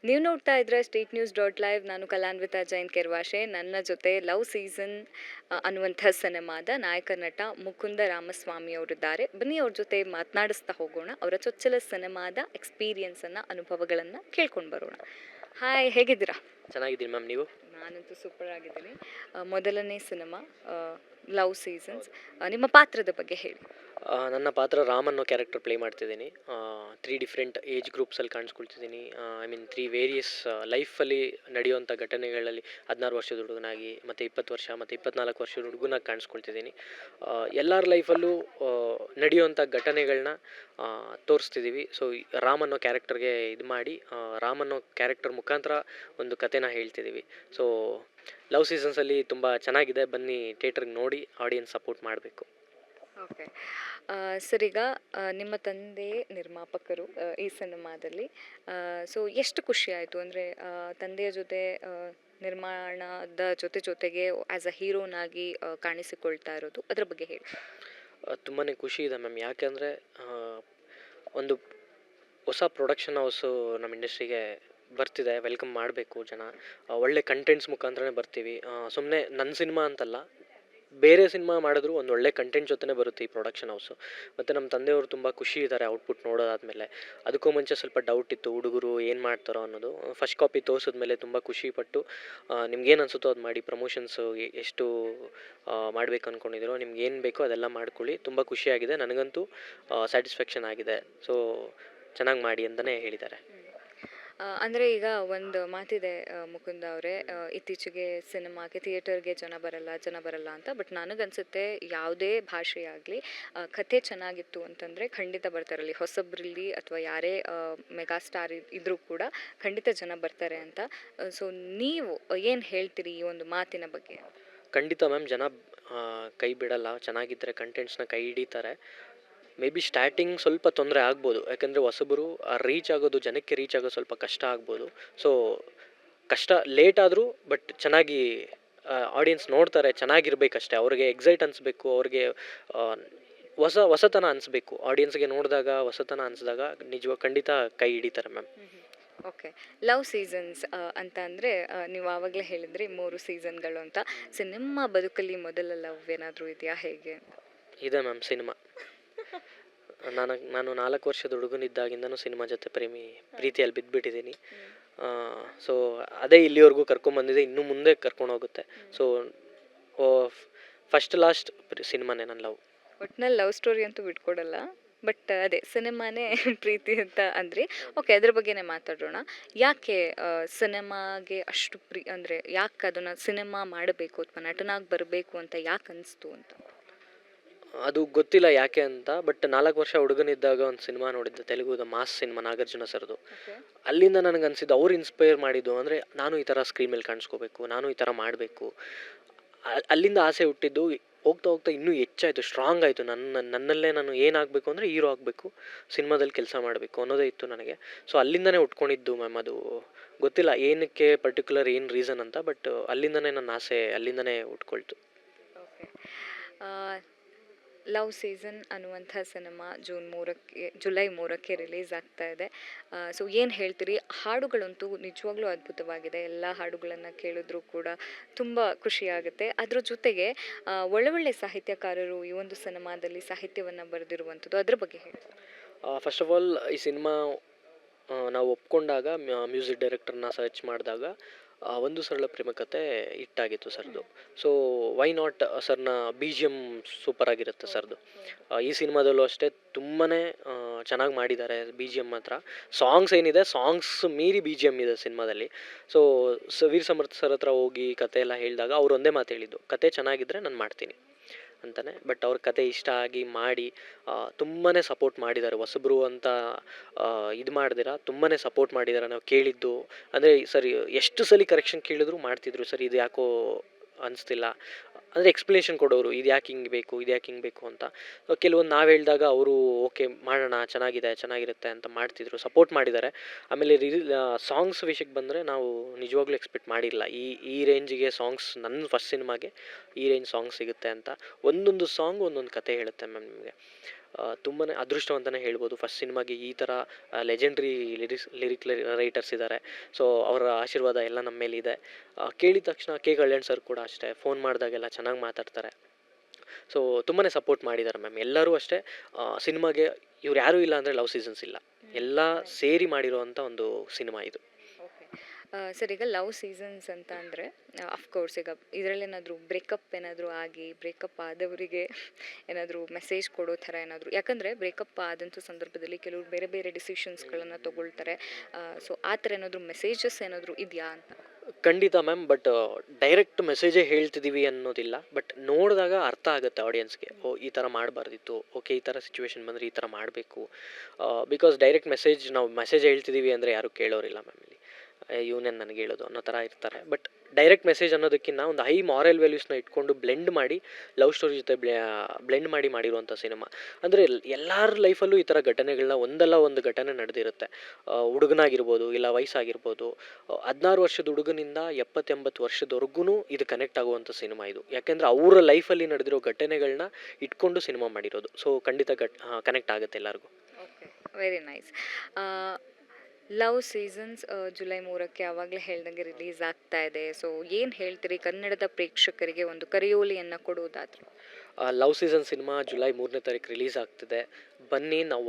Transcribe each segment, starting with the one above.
ನೀವು ನೋಡ್ತಾ ಇದ್ರೆ ಸ್ಟೇಟ್ ನ್ಯೂಸ್ ಡಾಟ್ ಲೈವ್. ನಾನು ಕಲಾನ್ವಿತಾ ಜೈನ್ ಕೆರ್ವಾಶೆ. ನನ್ನ ಜೊತೆ ಲವ್ ಸೀಸನ್ ಅನ್ನುವಂಥ ಸಿನಿಮಾದ ನಾಯಕ ನಟ ಮುಕುಂದ ರಾಮಸ್ವಾಮಿ ಅವರಿದ್ದಾರೆ. ಬನ್ನಿ ಅವ್ರ ಜೊತೆ ಮಾತನಾಡಿಸ್ತಾ ಹೋಗೋಣ. ಅವರ ಚೊಚ್ಚಲ ಸಿನಿಮಾದ ಎಕ್ಸ್ಪೀರಿಯನ್ಸನ್ನು, ಅನುಭವಗಳನ್ನು ಕೇಳ್ಕೊಂಡು ಬರೋಣ. ಹಾಯ್, ಹೇಗಿದ್ದೀರಾ? ಚೆನ್ನಾಗಿದ್ದೀನಿ ಮ್ಯಾಮ್, ನೀವು? ನಾನಂತೂ ಸೂಪರ್ ಆಗಿದ್ದೀನಿ. ಮೊದಲನೇ ಸಿನಿಮಾ ಲವ್ ಸೀಸನ್ಸ್. ನಿಮ್ಮ ಪಾತ್ರದ ಬಗ್ಗೆ ಹೇಳಿ. ನನ್ನ ಪಾತ್ರ ರಾಮ್ ಅನ್ನೋ ಕ್ಯಾರೆಕ್ಟರ್ ಪ್ಲೇ ಮಾಡ್ತಿದ್ದೀನಿ. 3 ಡಿಫ್ರೆಂಟ್ ಏಜ್ ಗ್ರೂಪ್ಸಲ್ಲಿ ಕಾಣಿಸ್ಕೊಳ್ತಿದ್ದೀನಿ. ಐ ಮೀನ್ 3 ವೇರಿಯಸ್ ಲೈಫಲ್ಲಿ ನಡೆಯುವಂಥ ಘಟನೆಗಳಲ್ಲಿ 16 ವರ್ಷದ ಹುಡುಗನಾಗಿ, ಮತ್ತು 20 ವರ್ಷ ಮತ್ತು 24 ವರ್ಷದ ಹುಡುಗನಾಗಿ ಕಾಣಿಸ್ಕೊಳ್ತಿದ್ದೀನಿ. ಎಲ್ಲರ ಲೈಫಲ್ಲೂ ನಡೆಯುವಂಥ ಘಟನೆಗಳನ್ನ ತೋರಿಸ್ತಿದ್ದೀವಿ. ಸೊ ರಾಮ್ ಅನ್ನೋ ಕ್ಯಾರೆಕ್ಟರ್ಗೆ ಇದು ಮಾಡಿ, ರಾಮ್ ಅನ್ನೋ ಕ್ಯಾರೆಕ್ಟರ್ ಮುಖಾಂತರ ಒಂದು ಕಥೆನ ಹೇಳ್ತಿದ್ದೀವಿ. ಸೊ ಲವ್ ಸೀಸನ್ಸಲ್ಲಿ ತುಂಬ ಚೆನ್ನಾಗಿದೆ. ಬನ್ನಿ ಥಿಯೇಟ್ರಿಗೆ ನೋಡಿ ಆಡಿಯನ್ಸ್ ಸಪೋರ್ಟ್ ಮಾಡಬೇಕು. ಓಕೆ. ಸರ್, ಈಗ ನಿಮ್ಮ ತಂದೆ ನಿರ್ಮಾಪಕರು ಈ ಸಿನಿಮಾದಲ್ಲಿ. ಸೊ ಎಷ್ಟು ಖುಷಿ ಆಯಿತು ಅಂದರೆ ತಂದೆಯ ಜೊತೆ ನಿರ್ಮಾಣದ ಜೊತೆಗೆ ಆ್ಯಸ್ ಅ ಹೀರೋನಾಗಿ ಕಾಣಿಸಿಕೊಳ್ತಾ ಇರೋದು, ಅದರ ಬಗ್ಗೆ ಹೇಳಿ. ತುಂಬಾ ಖುಷಿ ಇದೆ ಮ್ಯಾಮ್. ಯಾಕೆಂದರೆ ಒಂದು ಹೊಸ ಪ್ರೊಡಕ್ಷನ್ ಹೌಸು ನಮ್ಮ ಇಂಡಸ್ಟ್ರಿಗೆ ಬರ್ತಿದೆ. ವೆಲ್ಕಮ್ ಮಾಡಬೇಕು ಜನ. ಒಳ್ಳೆ ಕಂಟೆಂಟ್ಸ್ ಮುಖಾಂತರನೇ ಬರ್ತೀವಿ. ಸುಮ್ಮನೆ ನನ್ನ ಸಿನಿಮಾ ಅಂತಲ್ಲ, ಬೇರೆ ಸಿನಿಮಾ ಮಾಡಿದ್ರು ಒಂದು ಒಳ್ಳೆ ಕಂಟೆಂಟ್ ಜೊತೆನೇ ಬರುತ್ತೆ ಈ ಪ್ರೊಡಕ್ಷನ್ ಹೌಸು. ಮತ್ತು ನಮ್ಮ ತಂದೆಯವರು ತುಂಬ ಖುಷಿ ಇದ್ದಾರೆ ಔಟ್ಪುಟ್ ನೋಡೋದಾದಮೇಲೆ. ಅದಕ್ಕೂ ಮುಂಚೆ ಸ್ವಲ್ಪ ಡೌಟ್ ಇತ್ತು, ಹುಡುಗರು ಏನು ಮಾಡ್ತಾರೋ ಅನ್ನೋದು. ಫಸ್ಟ್ ಕಾಪಿ ತೋರಿಸಿದ್ಮೇಲೆ ತುಂಬ ಖುಷಿಪಟ್ಟು, ನಿಮ್ಗೇನು ಅನಿಸುತ್ತೋ ಅದು ಮಾಡಿ, ಪ್ರಮೋಷನ್ಸು ಎಷ್ಟು ಮಾಡಬೇಕು ಅಂದ್ಕೊಂಡಿದ್ದೀರೋ, ನಿಮ್ಗೆ ಏನು ಬೇಕೋ ಅದೆಲ್ಲ ಮಾಡ್ಕೊಳ್ಳಿ, ತುಂಬ ಖುಷಿಯಾಗಿದೆ, ನನಗಂತೂ ಸ್ಯಾಟಿಸ್ಫ್ಯಾಕ್ಷನ್ ಆಗಿದೆ, ಸೊ ಚೆನ್ನಾಗಿ ಮಾಡಿ ಅಂತಲೇ ಹೇಳಿದ್ದಾರೆ. ಅಂದರೆ ಈಗ ಒಂದು ಮಾತಿದೆ ಮುಕುಂದ ಅವರೇ, ಇತ್ತೀಚೆಗೆ ಸಿನಿಮಾಗೆ ಥಿಯೇಟರ್ಗೆ ಜನ ಬರಲ್ಲ ಅಂತ. ಬಟ್ ನನಗನ್ಸುತ್ತೆ ಯಾವುದೇ ಭಾಷೆಯಾಗಲಿ ಕಥೆ ಚೆನ್ನಾಗಿತ್ತು ಅಂತಂದರೆ ಖಂಡಿತ ಬರ್ತಾರಲ್ಲಿ. ಹೊಸಬ್ರಲ್ಲಿ ಅಥವಾ ಯಾರೇ ಮೆಗಾ ಸ್ಟಾರ್ ಇದ್ದರೂ ಕೂಡ ಖಂಡಿತ ಜನ ಬರ್ತಾರೆ ಅಂತ. ಸೊ ನೀವು ಏನು ಹೇಳ್ತೀರಿ ಈ ಒಂದು ಮಾತಿನ ಬಗ್ಗೆ? ಖಂಡಿತ ಮ್ಯಾಮ್, ಜನ ಕೈ ಬಿಡಲ್ಲ. ಚೆನ್ನಾಗಿದ್ದರೆ ಕಂಟೆಂಟ್ಸ್ನ ಕೈ ಹಿಡಿತಾರೆ. ಮೇ ಬಿ ಸ್ಟಾರ್ಟಿಂಗ್ ಸ್ವಲ್ಪ ತೊಂದರೆ ಆಗ್ಬೋದು, ಯಾಕೆಂದರೆ ಹೊಸಬರು ಜನಕ್ಕೆ ರೀಚ್ ಆಗೋದು ಸ್ವಲ್ಪ ಕಷ್ಟ ಆಗ್ಬೋದು. ಸೊ ಕಷ್ಟ ಲೇಟ್ ಆದರೂ ಬಟ್ ಚೆನ್ನಾಗಿ ಆಡಿಯನ್ಸ್ ನೋಡ್ತಾರೆ. ಚೆನ್ನಾಗಿರ್ಬೇಕಷ್ಟೇ, ಅವ್ರಿಗೆ ಎಕ್ಸೈಟ್ ಅನಿಸ್ಬೇಕು, ಅವ್ರಿಗೆ ಹೊಸತನ ಅನಿಸ್ಬೇಕು. ಆಡಿಯನ್ಸ್ಗೆ ನೋಡಿದಾಗ ಹೊಸತನ ಅನಿಸಿದಾಗ ನಿಜವಾಗ ಖಂಡಿತ ಕೈ ಹಿಡಿತಾರೆ ಮ್ಯಾಮ್. ಓಕೆ. ಲವ್ ಸೀಸನ್ಸ್ ಅಂತ ಅಂದರೆ ನೀವು ಆವಾಗಲೇ ಹೇಳಿದ್ರಿ 3 ಸೀಸನ್ಗಳು ಅಂತ. ಸೊ ನಿಮ್ಮ ಬದುಕಲ್ಲಿ ಮೊದಲ ಲವ್ ಏನಾದರೂ ಇದೆಯಾ, ಹೇಗೆ? ಇದೆ ಮ್ಯಾಮ್. ಸಿನಿಮಾ ನಾನು 4 ವರ್ಷದ ಹುಡುಗನಿದ್ದಾಗಿಂದನೂ ಸಿನಿಮಾ ಜೊತೆ ಪ್ರೀತಿಯಲ್ಲಿ ಬಿದ್ದುಬಿಟ್ಟಿದ್ದೀನಿ. ಸೊ ಅದೇ ಇಲ್ಲಿವರೆಗೂ ಕರ್ಕೊಂಬಂದಿದೆ, ಇನ್ನು ಮುಂದೆ ಕರ್ಕೊಂಡೋಗುತ್ತೆ. ಸೊ ಫಸ್ಟ್ ಲಾಸ್ಟ್ ಸಿನಿಮಾನೇ ನನ್ನ ಲವ್. ಒಟ್ನಲ್ಲಿ ಲವ್ ಸ್ಟೋರಿ ಅಂತೂ ಬಿಟ್ಕೊಡಲ್ಲ. ಬಟ್ ಅದೇ ಸಿನಿಮಾನೇ ಪ್ರೀತಿ ಅಂತ ಅಂದ್ರಿ. ಓಕೆ, ಅದ್ರ ಬಗ್ಗೆನೇ ಮಾತಾಡೋಣ. ಯಾಕೆ ಸಿನಿಮಾಗೆ ಅಷ್ಟು ಅಂದರೆ ಯಾಕೆ ಅದನ್ನು ಸಿನಿಮಾ ಮಾಡಬೇಕು ಅಥವಾ ನಟನಾಗಿ ಬರಬೇಕು ಅಂತ ಯಾಕೆ ಅನಿಸ್ತು ಅಂತ? ಅದು ಗೊತ್ತಿಲ್ಲ ಯಾಕೆ ಅಂತ. ಬಟ್ 4 ವರ್ಷ ಹುಡುಗನಿದ್ದಾಗ ಒಂದು ಸಿನಿಮಾ ನೋಡಿದ್ದೆ, ತೆಲುಗುದ ಮಾಸ್ ಸಿನಿಮಾ, ನಾಗಾರ್ಜುನ ಸರ್ದು. ಅಲ್ಲಿಂದ ನನಗೆ ಅನಿಸಿದ್ದು, ಅವ್ರು ಇನ್ಸ್ಪೈರ್ ಮಾಡಿದ್ದು ಅಂದರೆ ನಾನು ಈ ಥರ ಸ್ಕ್ರೀನ್ ಮೇಲೆ ಕಾಣಿಸ್ಕೋಬೇಕು, ನಾನು ಈ ಥರ ಮಾಡಬೇಕು. ಅಲ್ಲಿಂದ ಆಸೆ ಹುಟ್ಟಿದ್ದು. ಹೋಗ್ತಾ ಹೋಗ್ತಾ ಇನ್ನೂ ಹೆಚ್ಚಾಯಿತು, ಸ್ಟ್ರಾಂಗ್ ಆಯಿತು. ನನ್ನಲ್ಲೇ ನಾನು ಏನಾಗಬೇಕು ಅಂದರೆ ಹೀರೋ ಆಗಬೇಕು, ಸಿನಿಮಾದಲ್ಲಿ ಕೆಲಸ ಮಾಡಬೇಕು ಅನ್ನೋದೇ ಇತ್ತು ನನಗೆ. ಸೊ ಅಲ್ಲಿಂದನೇ ಉಟ್ಕೊಂಡಿದ್ದು ಮ್ಯಾಮ್. ಅದು ಗೊತ್ತಿಲ್ಲ ಏನಕ್ಕೆ ಪರ್ಟಿಕ್ಯುಲರ್ ಏನು ರೀಸನ್ ಅಂತ, ಬಟ್ ಅಲ್ಲಿಂದನೇ ನನ್ನ ಆಸೆ ಅಲ್ಲಿಂದನೇ ಉಟ್ಕೊಳ್ತು. ಓಕೆ. ಲವ್ ಸೀಸನ್ ಅನ್ನುವಂಥ ಸಿನಿಮಾ ಜುಲೈ 3ಕ್ಕೆ ರಿಲೀಸ್ ಆಗ್ತಾ ಇದೆ. ಸೊ ಏನು ಹೇಳ್ತೀರಿ? ಹಾಡುಗಳಂತೂ ನಿಜವಾಗ್ಲೂ ಅದ್ಭುತವಾಗಿದೆ. ಎಲ್ಲ ಹಾಡುಗಳನ್ನು ಕೇಳಿದ್ರೂ ಕೂಡ ತುಂಬ ಖುಷಿಯಾಗುತ್ತೆ. ಅದ್ರ ಜೊತೆಗೆ ಒಳ್ಳೊಳ್ಳೆ ಸಾಹಿತ್ಯಕಾರರು ಈ ಒಂದು ಸಿನಿಮಾದಲ್ಲಿ ಸಾಹಿತ್ಯವನ್ನು ಬರೆದಿರುವಂಥದ್ದು, ಅದ್ರ ಬಗ್ಗೆ ಹೇಳಿ. ಫಸ್ಟ್ ಆಫ್ ಆಲ್ ಈ ಸಿನಿಮಾ ನಾವು ಒಪ್ಕೊಂಡಾಗ, ಮ್ಯೂಸಿಕ್ ಡೈರೆಕ್ಟರ್ನ ಸರ್ಚ್ ಮಾಡಿದಾಗ, ಒಂದು ಸರಳ ಪ್ರೇಮ ಕಥೆ ಹಿಟ್ಟಾಗಿತ್ತು ಸರ್ದು. ಸೊ ವೈ ನಾಟ್ ಸರ್ನ ಬಿ ಜಿ ಎಮ್ ಸೂಪರ್ ಆಗಿರುತ್ತೆ ಸರ್ದು. ಈ ಸಿನಿಮಾದಲ್ಲೂ ಅಷ್ಟೇ ತುಂಬಾ ಚೆನ್ನಾಗಿ ಮಾಡಿದ್ದಾರೆ ಬಿ ಜಿ ಎಮ್ ಮಾತ್ರ. ಸಾಂಗ್ಸ್ ಏನಿದೆ, ಸಾಂಗ್ಸ್ ಮೀರಿ ಬಿ ಜಿ ಎಮ್ ಇದೆ ಸಿನಿಮಾದಲ್ಲಿ. ಸೊ ವೀರ್ ಸಮರ್ಥ ಸರ್ ಹತ್ರ ಹೋಗಿ ಕತೆ ಎಲ್ಲ ಹೇಳಿದಾಗ ಅವ್ರು ಒಂದೇ ಮಾತು ಹೇಳಿದ್ದು, ಕತೆ ಚೆನ್ನಾಗಿದ್ದರೆ ನಾನು ಮಾಡ್ತೀನಿ ಅಂತಾನೆ. ಬಟ್ ಅವ್ರ ಕತೆ ಇಷ್ಟ ಆಗಿ ಮಾಡಿ ತುಂಬಾ ಸಪೋರ್ಟ್ ಮಾಡಿದ್ದಾರೆ. ಹೊಸಬ್ರು ಅಂತ ಇದು ಮಾಡ್ದಿರ ತುಂಬಾ ಸಪೋರ್ಟ್ ಮಾಡಿದ್ದಾರೆ. ನಾವು ಕೇಳಿದ್ದು ಅಂದರೆ, ಸರಿ ಎಷ್ಟು ಸಲ ಕರೆಕ್ಷನ್ ಕೇಳಿದ್ರು ಮಾಡ್ತಿದ್ರು. ಸರ್ ಇದು ಯಾಕೋ ಅನಿಸ್ತಿಲ್ಲ ಅಂದರೆ ಎಕ್ಸ್ಪ್ಲನೇಷನ್ ಕೊಡೋರು, ಇದು ಯಾಕೆ ಹಿಂಗೆ ಬೇಕು, ಇದು ಯಾಕೆ ಹಿಂಗೆ ಬೇಕು ಅಂತ. ಕೆಲವೊಂದು ನಾವು ಹೇಳಿದಾಗ ಅವರು ಓಕೆ ಮಾಡೋಣ, ಚೆನ್ನಾಗಿರುತ್ತೆ ಅಂತ ಮಾಡ್ತಿದ್ರು, ಸಪೋರ್ಟ್ ಮಾಡಿದ್ದಾರೆ. ಆಮೇಲೆ ಸಾಂಗ್ಸ್ ವಿಷಯಕ್ಕೆ ಬಂದರೆ ನಾವು ನಿಜವಾಗ್ಲೂ ಎಕ್ಸ್ಪೆಕ್ಟ್ ಮಾಡಿಲ್ಲ ಈ ರೇಂಜಿಗೆ ಸಾಂಗ್ಸ್. ನನ್ನ ಫಸ್ಟ್ ಸಿನಿಮಾಗೆ ಈ ರೇಂಜ್ ಸಾಂಗ್ ಸಿಗುತ್ತೆ ಅಂತ. ಒಂದೊಂದು ಸಾಂಗ್ ಒಂದೊಂದು ಕತೆ ಹೇಳುತ್ತೆ ಮ್ಯಾಮ್ ನಿಮಗೆ. ತುಂಬಾ ಅದೃಷ್ಟವಂತನೇ ಹೇಳ್ಬೋದು. ಫಸ್ಟ್ ಸಿನಿಮಾಗೆ ಈ ಥರ ಲೆಜೆಂಡ್ರಿ ಲಿರಿಕ್ ರೈಟರ್ಸ್ ಇದ್ದಾರೆ. ಸೊ ಅವರ ಆಶೀರ್ವಾದ ಎಲ್ಲ ನಮ್ಮ ಮೇಲಿದೆ. ಕೇಳಿದ ತಕ್ಷಣ ಕೆ ಕಲ್ಯಾಣ್ ಸರ್ ಕೂಡ ಅಷ್ಟೇ, ಫೋನ್ ಮಾಡಿದಾಗೆಲ್ಲ ಚೆನ್ನಾಗಿ ಮಾತಾಡ್ತಾರೆ. ಸೊ ತುಂಬಾ ಸಪೋರ್ಟ್ ಮಾಡಿದ್ದಾರೆ ಮ್ಯಾಮ್. ಎಲ್ಲರೂ ಅಷ್ಟೇ ಸಿನಿಮಾಗೆ ಇವ್ರು ಯಾರೂ ಇಲ್ಲ ಅಂದರೆ ಲವ್ ಸೀಸನ್ಸ್ ಇಲ್ಲ. ಎಲ್ಲ ಸೇರಿ ಮಾಡಿರುವಂಥ ಒಂದು ಸಿನಿಮಾ ಇದು. ಓಕೆ. ಸರ್, ಈಗ ಲವ್ ಸೀಸನ್ಸ್ ಅಂತ ಅಂದರೆ ಅಫ್ಕೋರ್ಸ್ ಈಗ ಇದರಲ್ಲೇನಾದರೂ ಬ್ರೇಕಪ್ ಏನಾದರೂ ಆಗಿ ಬ್ರೇಕಪ್ ಆದವರಿಗೆ ಏನಾದರೂ ಮೆಸೇಜ್ ಕೊಡೋ ಥರ ಏನಾದರೂ, ಯಾಕಂದರೆ ಬ್ರೇಕಪ್ ಆದಂಥ ಸಂದರ್ಭದಲ್ಲಿ ಕೆಲವರು ಬೇರೆ ಬೇರೆ ಡಿಸಿಷನ್ಸ್ಗಳನ್ನು ತೊಗೊಳ್ತಾರೆ. ಸೊ ಆ ಥರ ಏನಾದರೂ ಮೆಸೇಜಸ್ ಏನಾದರೂ ಇದೆಯಾ ಅಂತ? ಖಂಡಿತ ಮ್ಯಾಮ್. ಬಟ್ ಡೈರೆಕ್ಟ್ ಮೆಸೇಜೇ ಹೇಳ್ತಿದ್ದೀವಿ ಅನ್ನೋದಿಲ್ಲ. ಬಟ್ ನೋಡಿದಾಗ ಅರ್ಥ ಆಗುತ್ತೆ ಆಡಿಯನ್ಸ್ಗೆ, ಓ ಈ ಥರ ಮಾಡಬಾರ್ದಿತ್ತು, ಓಕೆ ಈ ಥರ ಸಿಚುವೇಶನ್ ಬಂದರೆ ಈ ಥರ ಮಾಡಬೇಕು. ಬಿಕಾಸ್ ಡೈರೆಕ್ಟ್ ನಾವು ಮೆಸೇಜ್ ಹೇಳ್ತಿದ್ದೀವಿ ಅಂದರೆ ಯಾರೂ ಕೇಳೋರಿಲ್ಲ ಮ್ಯಾಮ್ ಇಲ್ಲಿ. ಇವನೇನು ನನಗೆ ಹೇಳೋದು ಅನ್ನೋ ಥರ ಇರ್ತಾರೆ. ಬಟ್ ಡೈರೆಕ್ಟ್ ಮೆಸೇಜ್ ಅನ್ನೋದಕ್ಕಿಂತ ಒಂದು ಹೈ ಮಾರಲ್ ವ್ಯಾಲ್ಯೂಸ್ನ ಇಟ್ಕೊಂಡು ಬ್ಲೆಂಡ್ ಮಾಡಿ ಲವ್ ಸ್ಟೋರಿ ಜೊತೆ ಬ್ಲೆಂಡ್ ಮಾಡಿರುವಂಥ ಸಿನಿಮಾ. ಅಂದರೆ ಎಲ್ಲರ ಲೈಫಲ್ಲೂ ಈ ಥರ ಘಟನೆಗಳನ್ನ ಒಂದಲ್ಲ ಒಂದು ಘಟನೆ ನಡೆದಿರುತ್ತೆ. ಹುಡುಗನಾಗಿರ್ಬೋದು, ಇಲ್ಲ ವಯಸ್ಸಾಗಿರ್ಬೋದು. 16 ವರ್ಷದ ಹುಡುಗನಿಂದ 70-80 ವರ್ಷದವರೆಗೂ ಇದು ಕನೆಕ್ಟ್ ಆಗುವಂಥ ಸಿನಿಮಾ ಇದು. ಯಾಕೆಂದರೆ ಅವರ ಲೈಫಲ್ಲಿ ನಡೆದಿರೋ ಘಟನೆಗಳನ್ನ ಇಟ್ಕೊಂಡು ಸಿನಿಮಾ ಮಾಡಿರೋದು. ಸೊ ಖಂಡಿತ ಕನೆಕ್ಟ್ ಆಗುತ್ತೆ ಎಲ್ಲರಿಗೂ. Okay, very nice. Love seasons ಜುಲೈ 3ಕ್ಕೆ ಆವಾಗಲೇ ಹೇಳ್ದಂಗೆ ರಿಲೀಸ್ ಆಗ್ತಾ ಇದೆ. ಸೊ ಏನು ಹೇಳ್ತೀರಿ ಕನ್ನಡದ ಪ್ರೇಕ್ಷಕರಿಗೆ ಒಂದು ಕರೆಯೋಲಿಯನ್ನು ಕೊಡುವುದಾದ್ರೆ? ಲವ್ ಸೀಸನ್ ಸಿನಿಮಾ ಜುಲೈ 3ನೇ ತಾರೀಕು ರಿಲೀಸ್ ಆಗ್ತಿದೆ. ಬನ್ನಿ, ನಾವು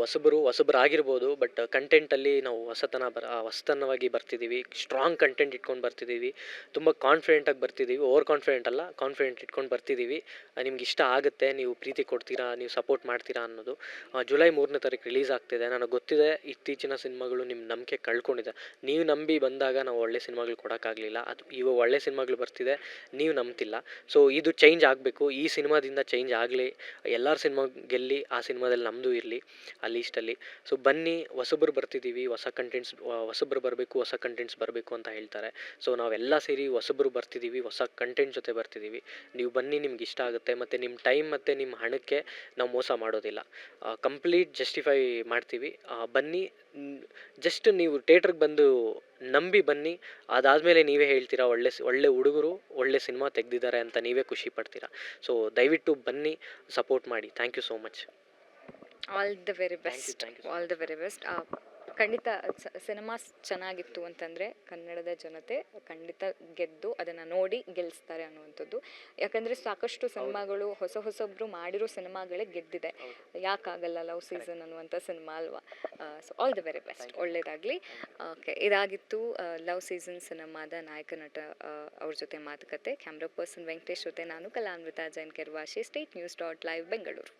ಹೊಸಬರಾಗಿರ್ಬೋದು, ಬಟ್ ಕಂಟೆಂಟಲ್ಲಿ ನಾವು ಹೊಸತನವಾಗಿ ಬರ್ತಿದ್ದೀವಿ. ಸ್ಟ್ರಾಂಗ್ ಕಂಟೆಂಟ್ ಇಟ್ಕೊಂಡು ಬರ್ತಿದ್ದೀವಿ. ತುಂಬ ಕಾನ್ಫಿಡೆಂಟಾಗಿ ಬರ್ತಿದ್ದೀವಿ. ಓವರ್ ಕಾನ್ಫಿಡೆಂಟ್ ಅಲ್ಲ, ಕಾನ್ಫಿಡೆಂಟ್ ಇಟ್ಕೊಂಡು ಬರ್ತಿದ್ದೀವಿ. ನಿಮ್ಗೆ ಇಷ್ಟ ಆಗುತ್ತೆ, ನೀವು ಪ್ರೀತಿ ಕೊಡ್ತೀರಾ, ನೀವು ಸಪೋರ್ಟ್ ಮಾಡ್ತೀರಾ ಅನ್ನೋದು. ಜುಲೈ 3ನೇ ತಾರೀಕು ರಿಲೀಸ್ ಆಗ್ತಿದೆ. ನನಗೆ ಗೊತ್ತಿದೆ ಇತ್ತೀಚಿನ ಸಿನಿಮಾಗಳು ನಿಮ್ಮ ನಂಬಿಕೆ ಕಳ್ಕೊಂಡಿದೆ. ನೀವು ನಂಬಿ ಬಂದಾಗ ನಾವು ಒಳ್ಳೆ ಸಿನಿಮಾಗಳು ಕೊಡೋಕ್ಕಾಗಲಿಲ್ಲ. ಇವಾಗ ಒಳ್ಳೆ ಸಿನಿಮಾಗಳು ಬರ್ತಿದೆ, ನೀವು ನಂಬ್ತಿಲ್ಲ. ಸೊ ಇದು ಚೇಂಜ್ ಆಗಬೇಕು. ಈ ಸಿನಿಮಾದಿಂದ ಚೇಂಜ್ ಆಗಲಿ. ಎಲ್ಲರ ಸಿನಿಮಾ ಗೆಲ್ಲಿ, ಆ ಸಿನಿಮಾದಲ್ಲಿ ನಮ್ಮದು ಇರಲಿ ಆ ಲೀಸ್ಟಲ್ಲಿ. ಸೊ ಬನ್ನಿ, ಹೊಸಬ್ರು ಬರ್ತಿದ್ದೀವಿ, ಹೊಸಬ್ರು ಬರಬೇಕು, ಹೊಸ ಕಂಟೆಂಟ್ಸ್ ಬರಬೇಕು ಅಂತ ಹೇಳ್ತಾರೆ. ಸೊ ನಾವೆಲ್ಲ ಸೇರಿ ಹೊಸಬ್ರು ಬರ್ತಿದ್ದೀವಿ, ಹೊಸ ಕಂಟೆಂಟ್ ಜೊತೆ ಬರ್ತಿದ್ದೀವಿ. ನೀವು ಬನ್ನಿ, ನಿಮ್ಗೆ ಇಷ್ಟ ಆಗುತ್ತೆ. ಮತ್ತು ನಿಮ್ಮ ಟೈಮ್ ಮತ್ತು ನಿಮ್ಮ ಹಣಕ್ಕೆ ನಾವು ಮೋಸ ಮಾಡೋದಿಲ್ಲ. ಕಂಪ್ಲೀಟ್ ಜಸ್ಟಿಫೈ ಮಾಡ್ತೀವಿ. ಬನ್ನಿ, ಜಸ್ಟ್ ನೀವು ಥಿಯೇಟ್ರಿಗೆ ಬಂದು ನಂಬಿ ಬನ್ನಿ. ಅದಾದಮೇಲೆ ನೀವೇ ಹೇಳ್ತೀರಾ ಒಳ್ಳೆ ಹುಡುಗರು ಒಳ್ಳೆ ಸಿನಿಮಾ ತೆಗೆದಿದ್ದಾರೆ ಅಂತ ನೀವೇ ಖುಷಿ ಪಡ್ತೀರಾ. ಸೊ ದಯವಿಟ್ಟು ಬನ್ನಿ, ಸಪೋರ್ಟ್ ಮಾಡಿ. Thank you so much. All the very best. thank you. All the very best. ಖಂಡಿತ ಸಿನಿಮಾ ಚೆನ್ನಾಗಿತ್ತು ಅಂತಂದರೆ ಕನ್ನಡದ ಜನತೆ ಖಂಡಿತ ಗೆದ್ದು ಅದನ್ನು ನೋಡಿ ಗೆಲ್ಲಿಸ್ತಾರೆ ಅನ್ನುವಂಥದ್ದು. ಯಾಕಂದರೆ ಸಾಕಷ್ಟು ಸಿನಿಮಾಗಳು ಹೊಸಬ್ರು ಮಾಡಿರೋ ಸಿನಿಮಾಗಳೇ ಗೆದ್ದಿದೆ. ಯಾಕಾಗಲ್ಲ ಲವ್ ಸೀಸನ್ ಅನ್ನುವಂಥ ಸಿನಿಮಾ ಅಲ್ವಾ? So all the very best, ಒಳ್ಳೆಯದಾಗಲಿ. ಓಕೆ, ಇದಾಗಿತ್ತು ಲವ್ ಸೀಸನ್ ಸಿನಿಮಾದ ನಾಯಕ ನಟ ಅವ್ರ ಜೊತೆ ಮಾತುಕತೆ. ಕ್ಯಾಮ್ರಾ ಪರ್ಸನ್ ವೆಂಕಟೇಶ್ ಜೊತೆ ನಾನು ಕಲಾನ್ವಿತಾ ಜೈನ್ ಕೆರ್ವಾಶಿ. State news .live Bengaluru.